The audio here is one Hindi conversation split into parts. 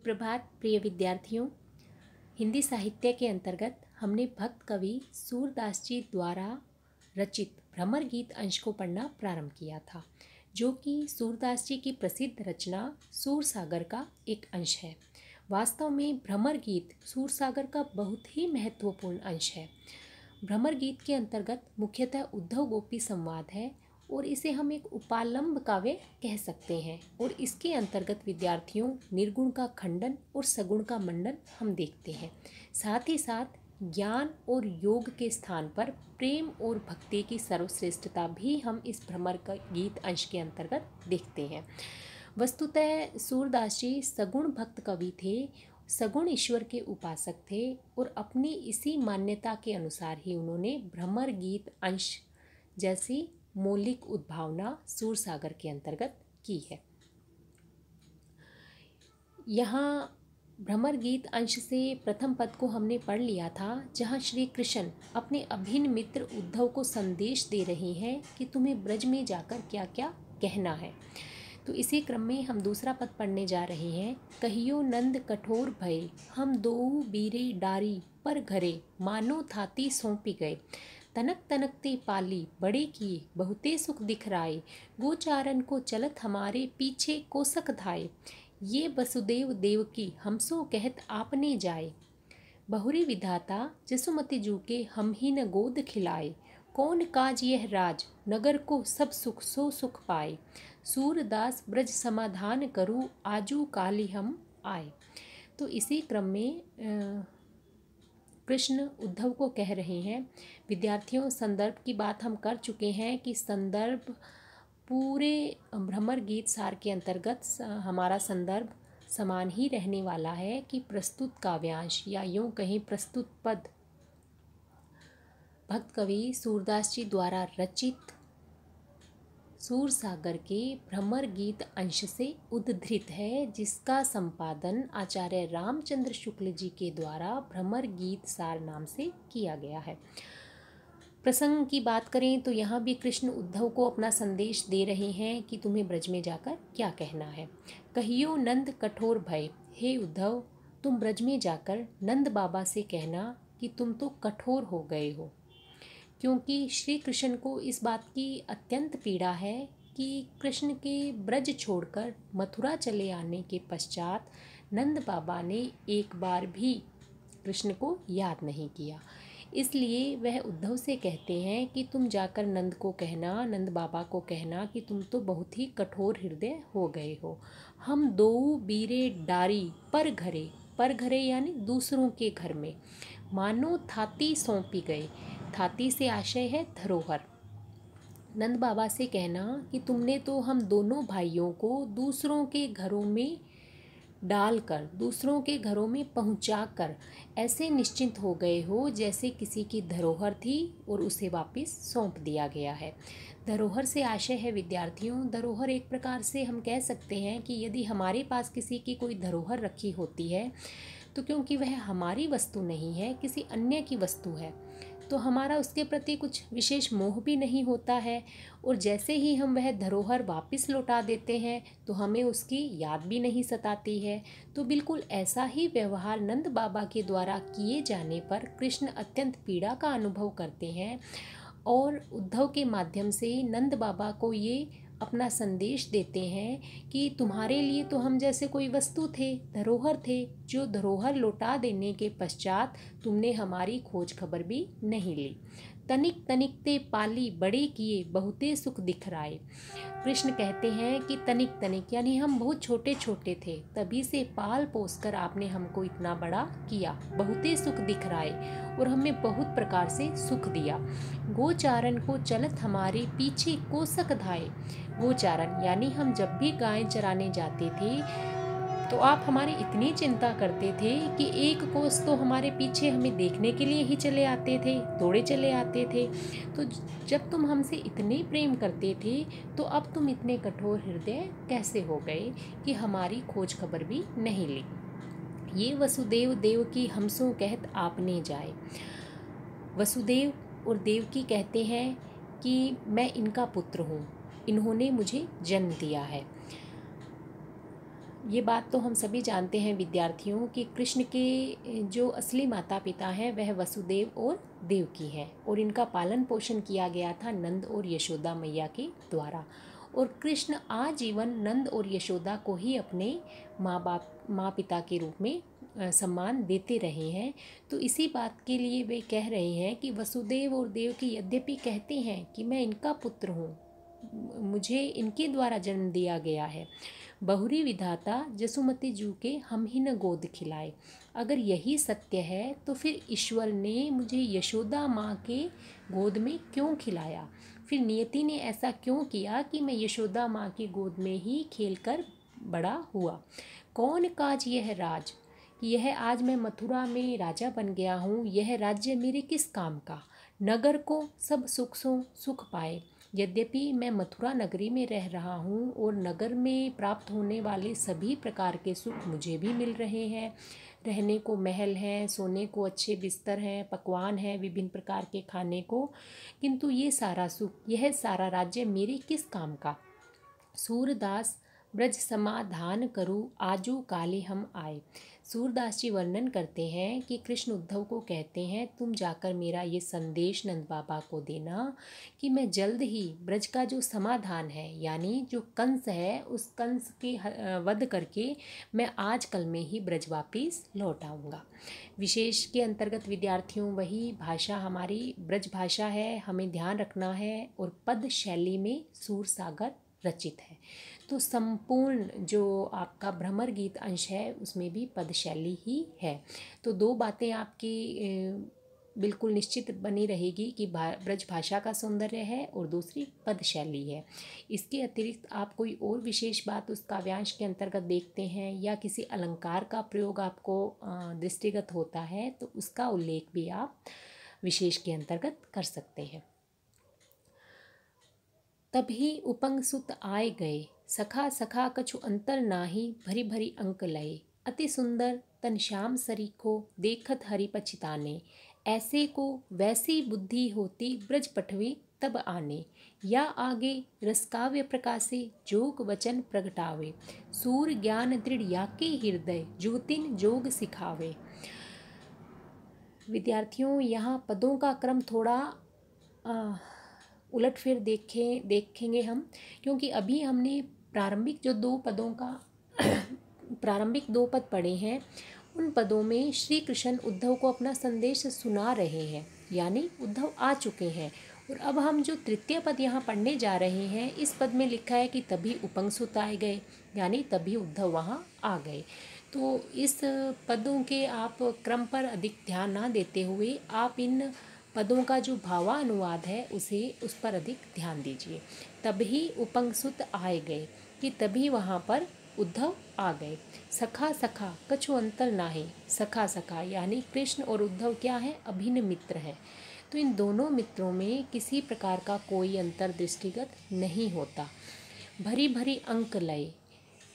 सुप्रभात प्रिय विद्यार्थियों। हिंदी साहित्य के अंतर्गत हमने भक्त कवि सूरदास जी द्वारा रचित भ्रमर गीत अंश को पढ़ना प्रारंभ किया था, जो कि सूरदास जी की प्रसिद्ध रचना सूरसागर का एक अंश है। वास्तव में भ्रमर गीत सूरसागर का बहुत ही महत्वपूर्ण अंश है। भ्रमर गीत के अंतर्गत मुख्यतः उद्धव गोपी संवाद है और इसे हम एक उपालंब काव्य कह सकते हैं। और इसके अंतर्गत विद्यार्थियों निर्गुण का खंडन और सगुण का मंडन हम देखते हैं। साथ ही साथ ज्ञान और योग के स्थान पर प्रेम और भक्ति की सर्वश्रेष्ठता भी हम इस भ्रमर का गीत अंश के अंतर्गत देखते हैं। वस्तुतः सूरदास जी सगुण भक्त कवि थे, सगुण ईश्वर के उपासक थे और अपनी इसी मान्यता के अनुसार ही उन्होंने भ्रमर गीत अंश जैसी मौलिक उद्भावना सूरसागर के अंतर्गत की है। यहाँ भ्रमर गीत अंश से प्रथम पद को हमने पढ़ लिया था, जहाँ श्री कृष्ण अपने अभिन्न मित्र उद्धव को संदेश दे रहे हैं कि तुम्हें ब्रज में जाकर क्या क्या कहना है। तो इसी क्रम में हम दूसरा पद पढ़ने जा रहे हैं। कहियो नंद कठोर भय, हम दोऊ बीरे डारी पर घरे, मानो थाती सौंपी गए। तनक तनकते पाली बड़े किए, बहुते सुख दिखराए, गोचारन को चलत हमारे पीछे कोसक धाए। ये वसुदेव देवकी हमसो कहत आपने जाए, बहुरी विधाता जसुमति जू के हम ही न गोद खिलाए। कौन काज यह राज नगर को सब सुख सो सुख पाए, सूरदास ब्रज समाधान करूँ आजू काली हम आए। तो इसी क्रम में कृष्ण उद्धव को कह रहे हैं। विद्यार्थियों, संदर्भ की बात हम कर चुके हैं कि संदर्भ पूरे भ्रमर गीत सार के अंतर्गत हमारा संदर्भ समान ही रहने वाला है कि प्रस्तुत काव्यांश या यूँ कहीं प्रस्तुत पद भक्त कवि सूरदास जी द्वारा रचित सूरसागर के भ्रमर गीत अंश से उद्धृत है, जिसका संपादन आचार्य रामचंद्र शुक्ल जी के द्वारा भ्रमर गीत सार नाम से किया गया है। प्रसंग की बात करें तो यहाँ भी कृष्ण उद्धव को अपना संदेश दे रहे हैं कि तुम्हें ब्रज में जाकर क्या कहना है। कहियो नंद कठोर भय, हे उद्धव तुम ब्रज में जाकर नंद बाबा से कहना कि तुम तो कठोर हो गए हो, क्योंकि श्री कृष्ण को इस बात की अत्यंत पीड़ा है कि कृष्ण के ब्रज छोड़कर मथुरा चले आने के पश्चात नंद बाबा ने एक बार भी कृष्ण को याद नहीं किया। इसलिए वह उद्धव से कहते हैं कि तुम जाकर नंद को कहना, नंद बाबा को कहना कि तुम तो बहुत ही कठोर हृदय हो गए हो। हम दो बीरे डारी पर घरे यानी दूसरों के घर में, मानो थाती सौंपी गए। थाती से आशय है धरोहर। नंद बाबा से कहना कि तुमने तो हम दोनों भाइयों को दूसरों के घरों में डालकर, दूसरों के घरों में पहुंचाकर ऐसे निश्चिंत हो गए हो जैसे किसी की धरोहर थी और उसे वापस सौंप दिया गया है। धरोहर से आशय है विद्यार्थियों, धरोहर एक प्रकार से हम कह सकते हैं कि यदि हमारे पास किसी की कोई धरोहर रखी होती है तो क्योंकि वह हमारी वस्तु नहीं है, किसी अन्य की वस्तु है, तो हमारा उसके प्रति कुछ विशेष मोह भी नहीं होता है। और जैसे ही हम वह धरोहर वापस लौटा देते हैं तो हमें उसकी याद भी नहीं सताती है। तो बिल्कुल ऐसा ही व्यवहार नंद बाबा के द्वारा किए जाने पर कृष्ण अत्यंत पीड़ा का अनुभव करते हैं और उद्धव के माध्यम से नंद बाबा को ये अपना संदेश देते हैं कि तुम्हारे लिए तो हम जैसे कोई वस्तु थे, धरोहर थे, जो धरोहर लौटा देने के पश्चात तुमने हमारी खोज खबर भी नहीं ली। तनिक तनिकते पाली बड़े किए, बहुते सुख दिखराए। कृष्ण कहते हैं कि तनिक तनिक यानी हम बहुत छोटे छोटे थे, तभी से पाल पोस कर आपने हमको इतना बड़ा किया। बहुते सुख दिखराए और हमें बहुत प्रकार से सुख दिया। गोचारन को चलत हमारे पीछे कोसक धाए। गोचारन यानी हम जब भी गाय चराने जाते थे तो आप हमारी इतनी चिंता करते थे कि एक कोस तो हमारे पीछे हमें देखने के लिए ही चले आते थे, दौड़े चले आते थे। तो जब तुम हमसे इतने प्रेम करते थे तो अब तुम इतने कठोर हृदय कैसे हो गए कि हमारी खोज खबर भी नहीं ली। ये वसुदेव देवकी हमसो कहत आपने जाए। वसुदेव और देवकी कहते हैं कि मैं इनका पुत्र हूँ, इन्होंने मुझे जन्म दिया है। ये बात तो हम सभी जानते हैं विद्यार्थियों कि कृष्ण के जो असली माता पिता हैं वह वसुदेव और देवकी हैं और इनका पालन पोषण किया गया था नंद और यशोदा मैया के द्वारा। और कृष्ण आजीवन नंद और यशोदा को ही अपने माँ पिता के रूप में सम्मान देते रहे हैं। तो इसी बात के लिए वे कह रहे हैं कि वसुदेव और देवकी यद्यपि कहते हैं कि मैं इनका पुत्र हूँ, मुझे इनके द्वारा जन्म दिया गया है, बहुरी विधाता जसुमती जू के हम ही न गोद खिलाए। अगर यही सत्य है तो फिर ईश्वर ने मुझे यशोदा माँ के गोद में क्यों खिलाया, फिर नियति ने ऐसा क्यों किया कि मैं यशोदा माँ की गोद में ही खेलकर बड़ा हुआ। कौन काज यह राज, यह आज मैं मथुरा में राजा बन गया हूँ, यह राज्य मेरे किस काम का। नगर को सब सुख पाए, यद्यपि मैं मथुरा नगरी में रह रहा हूँ और नगर में प्राप्त होने वाले सभी प्रकार के सुख मुझे भी मिल रहे हैं। रहने को महल हैं, सोने को अच्छे बिस्तर हैं, पकवान हैं विभिन्न प्रकार के खाने को, किंतु ये सारा सुख, यह सारा राज्य मेरे किस काम का। सूरदास ब्रज समाधान करूँ आजू काले हम आए। सूरदास जी वर्णन करते हैं कि कृष्ण उद्धव को कहते हैं, तुम जाकर मेरा ये संदेश नंद बाबा को देना कि मैं जल्द ही ब्रज का जो समाधान है, यानी जो कंस है, उस कंस के वध करके मैं आज कल में ही ब्रज वापिस लौट आऊँगा। विशेष के अंतर्गत विद्यार्थियों वही भाषा हमारी ब्रज भाषा है, हमें ध्यान रखना है, और पद शैली में सूर सागर रचित है। तो संपूर्ण जो आपका भ्रमर गीत अंश है उसमें भी पद शैली ही है। तो दो बातें आपकी बिल्कुल निश्चित बनी रहेगी कि ब्रज भाषा का सौंदर्य है और दूसरी पद शैली है। इसके अतिरिक्त आप कोई और विशेष बात उस काव्यांश के अंतर्गत देखते हैं या किसी अलंकार का प्रयोग आपको दृष्टिगत होता है तो उसका उल्लेख भी आप विशेष के अंतर्गत कर सकते हैं। तभी उपंग सुत आए गए, सखा सखा कछु अंतर नाही, भरी भरी अंक लये। अति सुंदर तन श्याम सरीखो, देखत हरि पछिताने। ऐसे को वैसी बुद्धि होती, ब्रज पठवे तब आने। या आगे रसकाव्य प्रकाशे, जोग वचन प्रगटावे। सूर ज्ञान दृढ़ याके हृदय, ज्योतिन जोग सिखावे। विद्यार्थियों यहाँ पदों का क्रम थोड़ा उलटफेर देखेंगे हम, क्योंकि अभी हमने प्रारंभिक जो दो पदों का प्रारंभिक दो पद पढ़े हैं, उन पदों में श्री कृष्ण उद्धव को अपना संदेश सुना रहे हैं, यानी उद्धव आ चुके हैं। और अब हम जो तृतीय पद यहाँ पढ़ने जा रहे हैं, इस पद में लिखा है कि तभी उपंग सुत आए गए, यानी तभी उद्धव वहाँ आ गए। तो इस पदों के आप क्रम पर अधिक ध्यान ना देते हुए आप इन पदों का जो भावानुवाद है उस पर अधिक ध्यान दीजिए। तभी उपंग सुत आए गए, कि तभी वहाँ पर उद्धव आ गए। सखा सखा कछु अंतर नाहि, सखा सखा यानी कृष्ण और उद्धव क्या है, अभिन्न मित्र हैं। तो इन दोनों मित्रों में किसी प्रकार का कोई अंतर दृष्टिगत नहीं होता। भरी भरी अंक लय,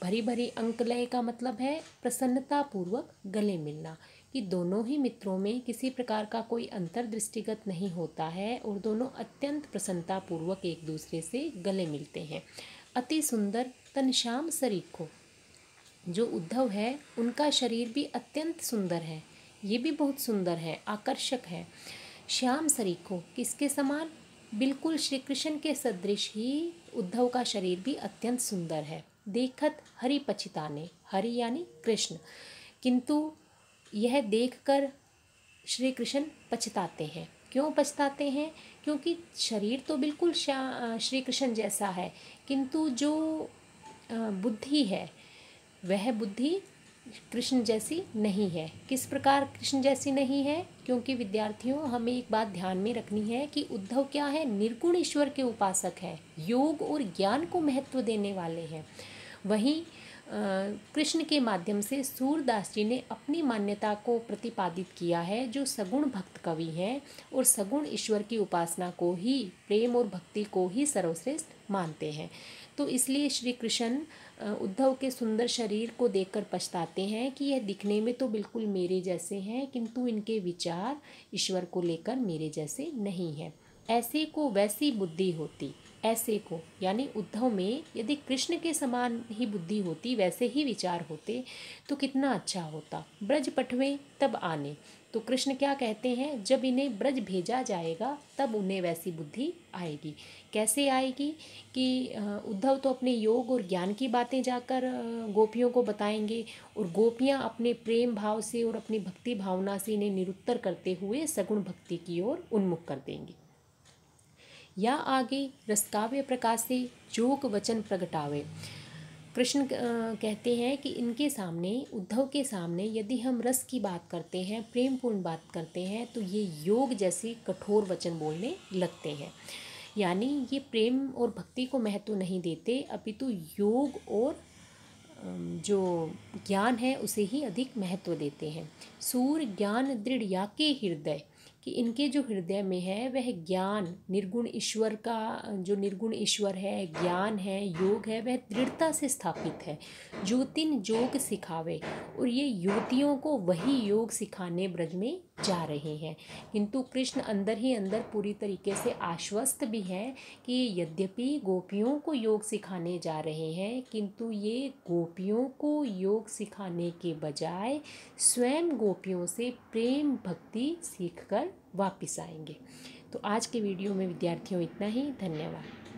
भरी भरी अंक लय का मतलब है प्रसन्नता पूर्वक गले मिलना, कि दोनों ही मित्रों में किसी प्रकार का कोई अंतर दृष्टिगत नहीं होता है और दोनों अत्यंत प्रसन्नता पूर्वक एक दूसरे से गले मिलते हैं। अति सुंदर तन श्याम सरीखो, जो उद्धव है उनका शरीर भी अत्यंत सुंदर है, ये भी बहुत सुंदर है, आकर्षक है। श्याम सरीखो किसके समान, बिल्कुल श्री कृष्ण के सदृश ही उद्धव का शरीर भी अत्यंत सुंदर है। देखत हरि पछिताने, हरि यानी कृष्ण, किंतु यह देखकर श्री कृष्ण पछताते हैं। क्यों पछताते हैं, क्योंकि शरीर तो बिल्कुल श्री कृष्ण जैसा है, किंतु जो बुद्धि है वह बुद्धि कृष्ण जैसी नहीं है। किस प्रकार कृष्ण जैसी नहीं है, क्योंकि विद्यार्थियों हमें एक बात ध्यान में रखनी है कि उद्धव क्या है, निर्गुण ईश्वर के उपासक हैं, योग और ज्ञान को महत्व देने वाले हैं। वहीं कृष्ण के माध्यम से सूरदास जी ने अपनी मान्यता को प्रतिपादित किया है, जो सगुण भक्त कवि हैं और सगुण ईश्वर की उपासना को ही, प्रेम और भक्ति को ही सर्वश्रेष्ठ मानते हैं। तो इसलिए श्री कृष्ण उद्धव के सुंदर शरीर को देखकर पछताते हैं कि यह दिखने में तो बिल्कुल मेरे जैसे हैं, किंतु इनके विचार ईश्वर को लेकर मेरे जैसे नहीं हैं। ऐसे को वैसी बुद्धि होती, ऐसे को यानी उद्धव में यदि कृष्ण के समान ही बुद्धि होती, वैसे ही विचार होते तो कितना अच्छा होता। ब्रज पठवे तब आने, तो कृष्ण क्या कहते हैं, जब इन्हें ब्रज भेजा जाएगा तब उन्हें वैसी बुद्धि आएगी। कैसे आएगी कि उद्धव तो अपने योग और ज्ञान की बातें जाकर गोपियों को बताएंगे, और गोपियाँ अपने प्रेम भाव से और अपनी भक्ति भावना से इन्हें निरुत्तर करते हुए सगुण भक्ति की ओर उन्मुख कर देंगे। या आगे रसकाव्य प्रकाश से जोग वचन प्रगटावे, कृष्ण कहते हैं कि इनके सामने, उद्धव के सामने यदि हम रस की बात करते हैं, प्रेमपूर्ण बात करते हैं, तो ये योग जैसे कठोर वचन बोलने लगते हैं। यानी ये प्रेम और भक्ति को महत्व नहीं देते, अपितु योग और जो ज्ञान है उसे ही अधिक महत्व देते हैं। सूर ज्ञान दृढ़ याके हृदय, कि इनके जो हृदय में है वह ज्ञान, निर्गुण ईश्वर का जो निर्गुण ईश्वर है, ज्ञान है, योग है, वह दृढ़ता से स्थापित है। ज्योतिन योग सिखावे, और ये युवतियों को वही योग सिखाने ब्रज में जा रहे हैं। किंतु कृष्ण अंदर ही अंदर पूरी तरीके से आश्वस्त भी हैं कि यद्यपि गोपियों को योग सिखाने जा रहे हैं, किंतु ये गोपियों को योग सिखाने के बजाय स्वयं गोपियों से प्रेम भक्ति सीखकर वापस आएंगे। तो आज के वीडियो में विद्यार्थियों इतना ही। धन्यवाद।